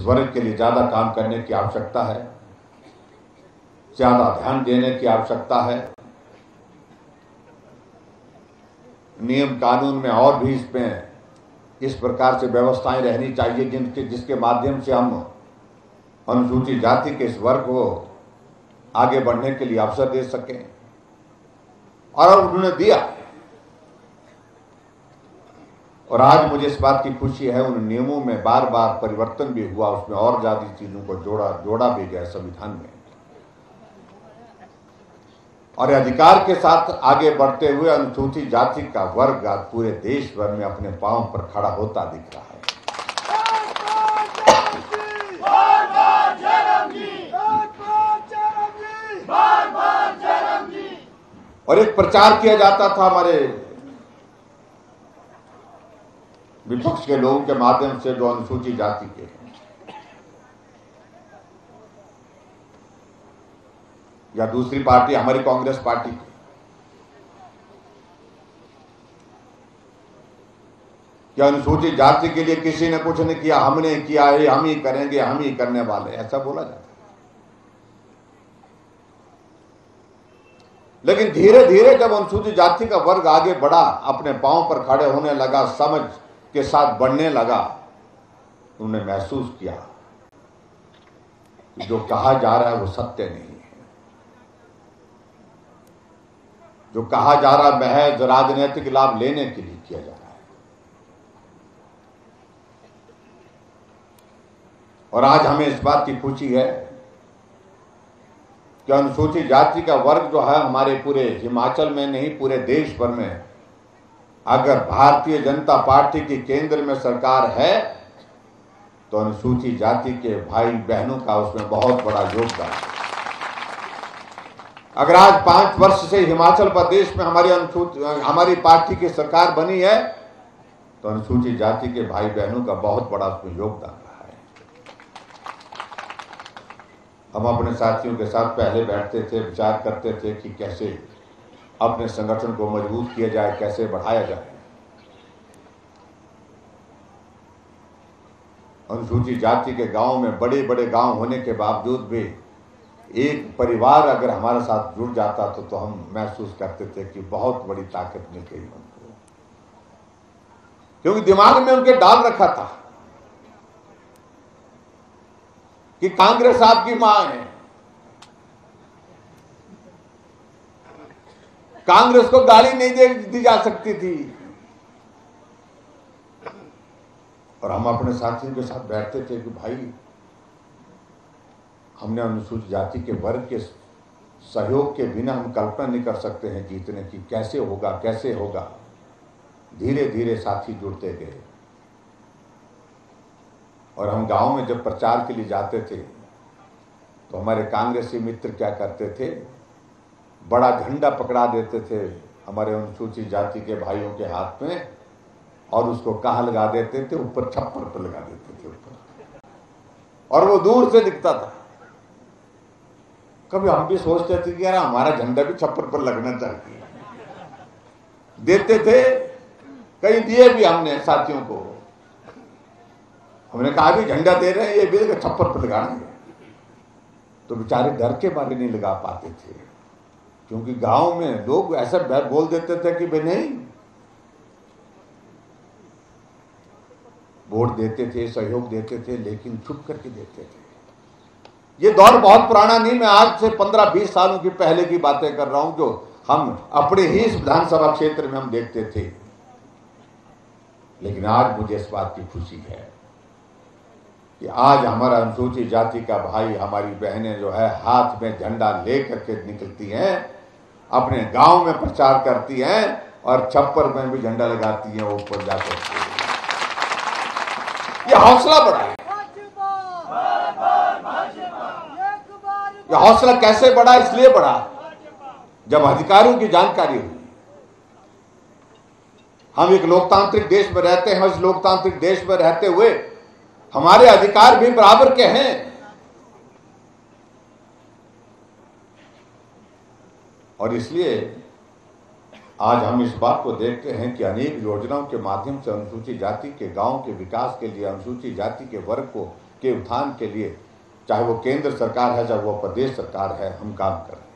वर्ग के लिए ज्यादा काम करने की आवश्यकता है, ज्यादा ध्यान देने की आवश्यकता है। नियम कानून में और भी इसमें इस प्रकार से व्यवस्थाएं रहनी चाहिए जिसके माध्यम से हम अनुसूचित जाति के इस वर्ग को आगे बढ़ने के लिए अवसर दे सकें, और उन्होंने दिया। और आज मुझे इस बात की खुशी है, उन नियमों में बार बार परिवर्तन भी हुआ, उसमें और ज्यादा चीजों को जोड़ा भी गया संविधान में, और अधिकार के साथ आगे बढ़ते हुए अनुसूचित जाति का वर्ग आज पूरे देश भर में अपने पांव पर खड़ा होता दिख रहा है। और एक प्रचार किया जाता था हमारे विपक्ष के लोगों के माध्यम से, जो अनुसूचित जाति के हैं या दूसरी पार्टी हमारी कांग्रेस पार्टी की, कि अनुसूचित जाति के लिए किसी ने कुछ नहीं किया, हमने किया है, हम ही करेंगे, हम ही करने वाले, ऐसा बोला जाता है। लेकिन धीरे धीरे जब अनुसूचित जाति का वर्ग आगे बढ़ा, अपने पांव पर खड़े होने लगा, समझ के साथ बढ़ने लगा, उन्होंने महसूस किया कि जो कहा जा रहा है वो सत्य नहीं है। जो कहा जा रहा है महज राजनीतिक लाभ लेने के लिए किया जा रहा है। और आज हमें इस बात की खुशी है कि अनुसूचित जाति का वर्ग जो है हमारे पूरे हिमाचल में नहीं, पूरे देश भर में, अगर भारतीय जनता पार्टी की केंद्र में सरकार है तो अनुसूचित जाति के भाई बहनों का उसमें बहुत बड़ा योगदान है। अगर आज 5 वर्ष से हिमाचल प्रदेश में हमारी पार्टी की सरकार बनी है तो अनुसूचित जाति के भाई बहनों का बहुत बड़ा उसमें योगदान रहा है। हम अपने साथियों के साथ पहले बैठते थे, विचार करते थे कि कैसे अपने संगठन को मजबूत किया जाए, कैसे बढ़ाया जाए। अनुसूचित जाति के गांव में बड़े बड़े गांव होने के बावजूद भी एक परिवार अगर हमारे साथ जुड़ जाता तो हम महसूस करते थे कि बहुत बड़ी ताकत मिल गई उनको, क्योंकि दिमाग में उनके डाल रखा था कि कांग्रेस आपकी मां है, कांग्रेस को गाली नहीं दी जा सकती थी। और हम अपने साथियों के साथ बैठते थे कि भाई हमने अनुसूचित जाति के वर्ग के सहयोग के बिना हम कल्पना नहीं कर सकते हैं जीतने की, कैसे होगा कैसे होगा। धीरे धीरे साथी जुड़ते गए और हम गांव में जब प्रचार के लिए जाते थे तो हमारे कांग्रेसी मित्र क्या करते थे, बड़ा झंडा पकड़ा देते थे हमारे अनुसूचित जाति के भाइयों के हाथ में और उसको कहाँ लगा देते थे, ऊपर छप्पर पर लगा देते थे ऊपर, और वो दूर से दिखता था। कभी हम भी सोचते थे कि यार हमारा झंडा भी छप्पर पर लगना चाहिए, देते थे, कहीं दिए भी हमने साथियों को। हमने कहा भी झंडा दे रहे हैं, ये भी छप्पर पर लगाएंगे, तो बेचारे डर के मारे नहीं लगा पाते थे, क्योंकि गांव में लोग ऐसा बोल देते थे कि भाई नहीं, वोट देते थे, सहयोग देते थे, लेकिन छुप करके देते थे। ये दौर बहुत पुराना नहीं, मैं आज से 15-20 सालों की पहले की बातें कर रहा हूं, जो हम अपने ही इस विधानसभा क्षेत्र में हम देखते थे। लेकिन आज मुझे इस बात की खुशी है कि आज हमारा अनुसूचित जाति का भाई, हमारी बहनें जो है हाथ में झंडा लेकर के निकलती हैं, अपने गांव में प्रचार करती हैं और छप्पर में भी झंडा लगाती हैं ऊपर जाकर। ये हौसला बढ़ा है। ये हौसला कैसे बढ़ा? इसलिए बढ़ा जब अधिकारियों की जानकारी हुई। हम एक लोकतांत्रिक देश में रहते हैं, इस लोकतांत्रिक देश में रहते हुए हमारे अधिकार भी बराबर के हैं। और इसलिए आज हम इस बात को देखते हैं कि अनेक योजनाओं के माध्यम से अनुसूचित जाति के गांव के विकास के लिए, अनुसूचित जाति के वर्ग को के उत्थान के लिए, चाहे वो केंद्र सरकार है चाहे वो प्रदेश सरकार है, हम काम कर रहे हैं।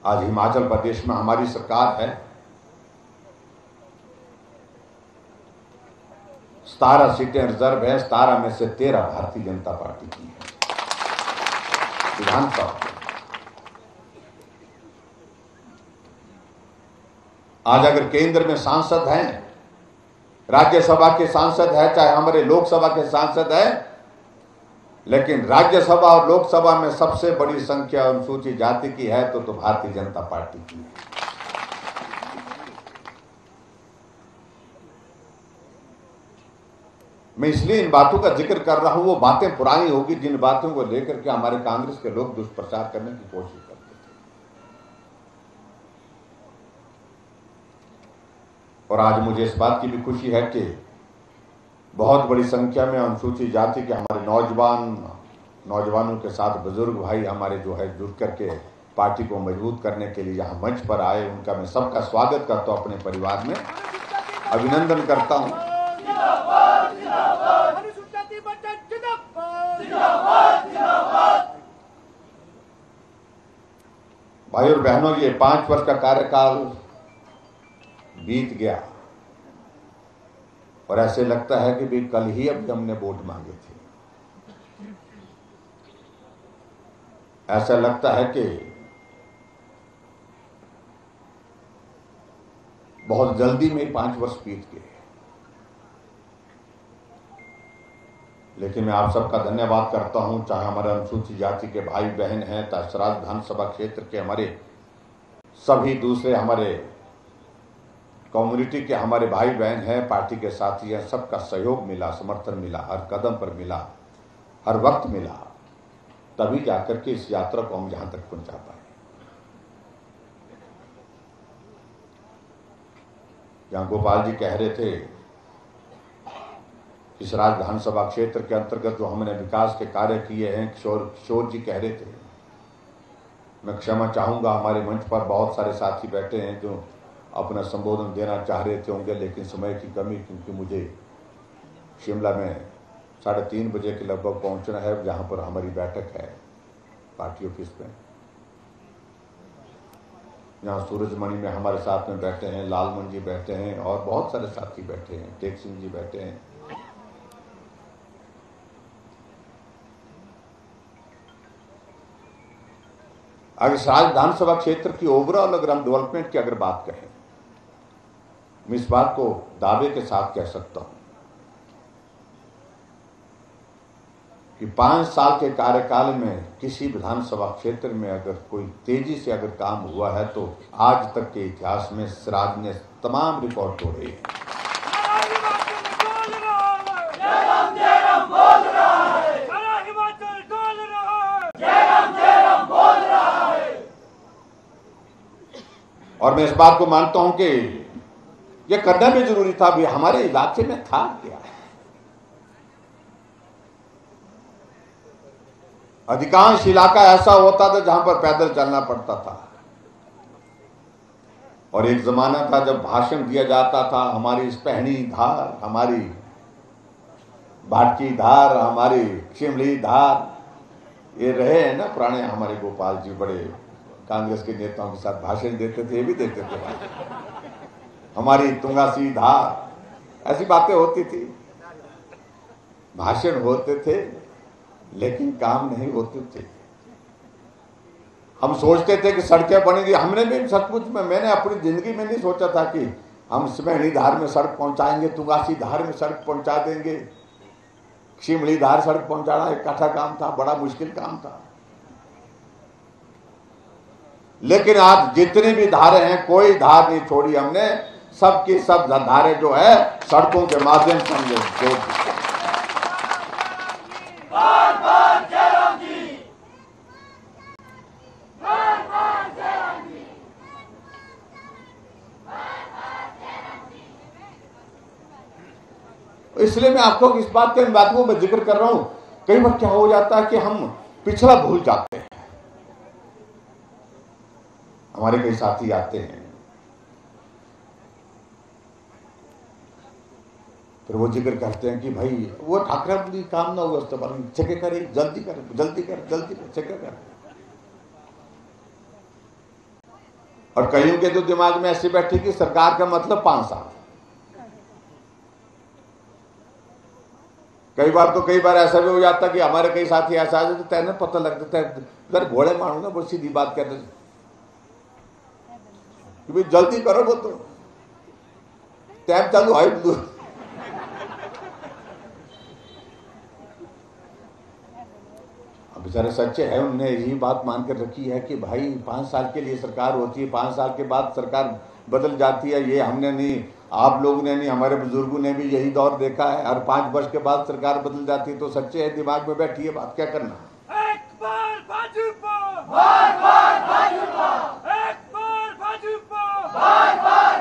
आज हिमाचल प्रदेश में हमारी सरकार है, 17 सीटें रिजर्व है, 17 में से 13 भारतीय जनता पार्टी की है विधानसभा। आज अगर केंद्र में सांसद हैं, राज्यसभा के सांसद है, चाहे हमारे लोकसभा के सांसद है, लेकिन राज्यसभा और लोकसभा में सबसे बड़ी संख्या अनुसूचित जाति की है तो भारतीय जनता पार्टी की है। मैं इसलिए इन बातों का जिक्र कर रहा हूं, वो बातें पुरानी होगी जिन बातों को लेकर के हमारे कांग्रेस के लोग दुष्प्रचार करने की कोशिश करते थे। और आज मुझे इस बात की भी खुशी है कि बहुत बड़ी संख्या में अनुसूचित जाति के हमारे नौजवानों के साथ बुजुर्ग भाई हमारे जो है जुट करके पार्टी को मजबूत करने के लिए यहाँ मंच पर आए। उनका मैं सबका स्वागत करता हूँ, अपने परिवार में अभिनंदन करता हूँ। भाई और बहनों, ये 5 वर्ष का कार्यकाल बीत गया और ऐसे लगता है कि भी कल ही अभी हमने वोट मांगे थे। ऐसा लगता है कि बहुत जल्दी में 5 वर्ष बीत गए। लेकिन मैं आप सबका धन्यवाद करता हूं, चाहे हमारे अनुसूचित जाति के भाई बहन हैं, चाहे सराज विधानसभा क्षेत्र के हमारे सभी दूसरे हमारे कम्युनिटी के हमारे भाई बहन हैं, पार्टी के साथी हैं, सबका सहयोग मिला, समर्थन मिला, हर कदम पर मिला, हर वक्त मिला, तभी जाकर के इस यात्रा को हम यहां तक पहुंचा पाए। जहां गोपाल जी कह रहे थे इस राज्य विधानसभा क्षेत्र के अंतर्गत जो हमने विकास के कार्य किए हैं, किशोर जी कह रहे थे, मैं क्षमा चाहूंगा, हमारे मंच पर बहुत सारे साथी बैठे हैं जो अपना संबोधन देना चाह रहे थे होंगे, लेकिन समय की कमी, क्योंकि मुझे शिमला में 3:30 बजे के लगभग पहुंचना है, जहां पर हमारी बैठक है पार्टी ऑफिस में। यहाँ सूरजमणि में हमारे साथ में बैठे हैं, लालमन जी बैठे हैं और बहुत सारे साथी बैठे हैं, टेक सिंह जी बैठे हैं। अगर सराज विधानसभा क्षेत्र की ओवरऑल अगर हम डेवलपमेंट की अगर बात करें, मैं इस बात को दावे के साथ कह सकता हूं कि 5 साल के कार्यकाल में किसी विधानसभा क्षेत्र में अगर कोई तेजी से अगर काम हुआ है तो आज तक के इतिहास में सराज ने तमाम रिकॉर्ड तोड़े हैं। और मैं इस बात को मानता हूं कि यह करना भी जरूरी था। भी हमारे इलाके में था क्या, अधिकांश इलाका ऐसा होता था जहां पर पैदल चलना पड़ता था। और एक जमाना था जब भाषण दिया जाता था, हमारी स्पहनी धार, हमारी भाटकी धार, हमारी शिमली धार, ये रहे हैं ना पुराने हमारे गोपाल जी, बड़े कांग्रेस के नेताओं के साथ भाषण देते थे, ये भी देते थे। हमारी तुंगासी धार, ऐसी बातें होती थी, भाषण होते थे लेकिन काम नहीं होते थे। हम सोचते थे कि सड़कें बनेंगी, हमने भी सचमुच में, मैंने अपनी जिंदगी में नहीं सोचा था कि हम स्मेहणी धार में सड़क पहुंचाएंगे, तुंगासी धार में सड़क पहुंचा देंगे। शिमली धार सड़क पहुंचाना एक कठिन काम था, बड़ा मुश्किल काम था। लेकिन आज जितनी भी धारें हैं, कोई धार नहीं छोड़ी हमने, सबकी सब धारें जो है सड़कों के माध्यम से हमने जोड़ दी। इसलिए मैं आपको इस बात के इन बातों में जिक्र कर रहा हूं। कई बार क्या हो जाता है कि हम पिछला भूल जाते हैं। हमारे कई साथी आते हैं फिर वो जिक्र करते हैं कि भाई वो ठाकरे काम ना हुआ उसके बारे में चेक करे, जल्दी कर जल्दी कर जल्दी कर चेक कर। और कईयों के तो दिमाग में ऐसे बैठी कि सरकार का मतलब 5 साल। कई बार ऐसा भी हो जाता कि हमारे कई साथी ऐसा आ जाते तो तैने पता लग जाता है, अगर घोड़े मारूंगा बहुत सीधी बात कहते कि भाई जल्दी करो, वो तो टाइम चालू है। बेचारे सच्चे हैं, उनने यही बात मान कर रखी है कि भाई 5 साल के लिए सरकार होती है, 5 साल के बाद सरकार बदल जाती है। ये हमने नहीं, आप लोगों ने नहीं, हमारे बुजुर्गों ने भी यही दौर देखा है। हर 5 वर्ष के बाद सरकार बदल जाती है। तो सच्चे है, दिमाग में बैठी है बात, क्या करना। एक बार भाजपा, बार बार भाजपा, एक बार भाजपा, बार बार